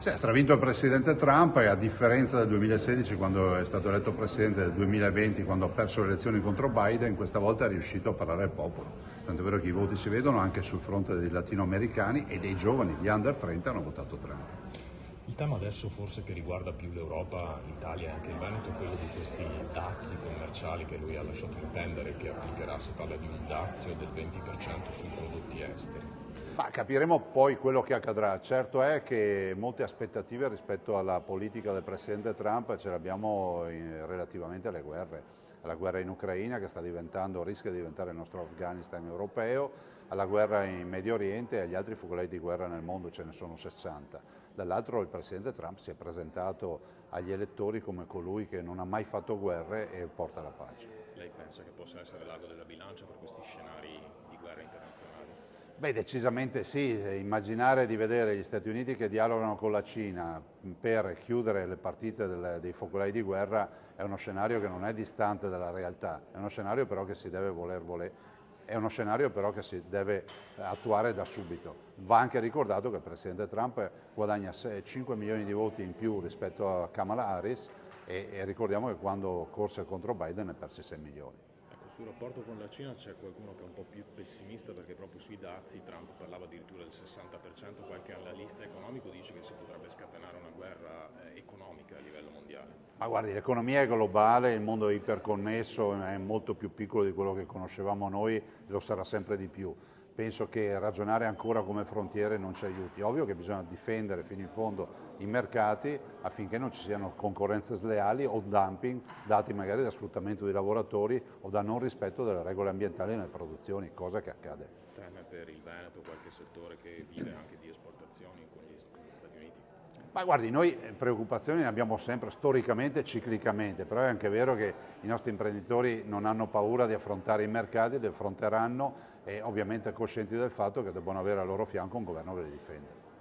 Sì, ha stravinto il presidente Trump e a differenza del 2016 quando è stato eletto presidente, del 2020 quando ha perso le elezioni contro Biden, questa volta è riuscito a parlare al popolo. Tanto è vero che i voti si vedono anche sul fronte dei latinoamericani e dei giovani, gli under 30 hanno votato Trump. Il tema adesso forse che riguarda più l'Europa, l'Italia e anche il Veneto è quello di questi dazi commerciali che lui ha lasciato intendere che applicherà, si parla di un dazio del 20% sui prodotti esteri. Ma capiremo poi quello che accadrà. Certo è che molte aspettative rispetto alla politica del presidente Trump ce le abbiamo relativamente alla guerra in Ucraina che rischia di diventare il nostro Afghanistan europeo, alla guerra in Medio Oriente e agli altri focolai di guerra nel mondo, ce ne sono 60. Dall'altro il presidente Trump si è presentato agli elettori come colui che non ha mai fatto guerre e porta la pace. Lei pensa che possa essere l'ago della bilancia per questi scenari di guerra internazionale? Beh, decisamente sì, immaginare di vedere gli Stati Uniti che dialogano con la Cina per chiudere le partite dei focolai di guerra è uno scenario che non è distante dalla realtà, è uno scenario però che si deve è uno scenario però che si deve attuare da subito. Va anche ricordato che il Presidente Trump guadagna 5 milioni di voti in più rispetto a Kamala Harris e ricordiamo che quando corse contro Biden ne perse 6 milioni. Sul rapporto con la Cina c'è qualcuno che è un po' più pessimista perché proprio sui dazi Trump parlava addirittura del 60%, qualche analista economico dice che si potrebbe scatenare una guerra economica a livello mondiale. Ma guardi, l'economia è globale, il mondo è iperconnesso, è molto più piccolo di quello che conoscevamo noi, lo sarà sempre di più. Penso che ragionare ancora come frontiere non ci aiuti. Ovvio che bisogna difendere fino in fondo i mercati affinché non ci siano concorrenze sleali o dumping dati magari da sfruttamento di lavoratori o da non rispetto delle regole ambientali nelle produzioni, cosa che accade. Teme per il Veneto qualche settore che vive anche di esportazioni con gli Stati Uniti? Ma guardi, noi preoccupazioni ne abbiamo sempre storicamente e ciclicamente, però è anche vero che i nostri imprenditori non hanno paura di affrontare i mercati, li affronteranno e ovviamente coscienti del fatto che debbano avere al loro fianco un governo che li difende.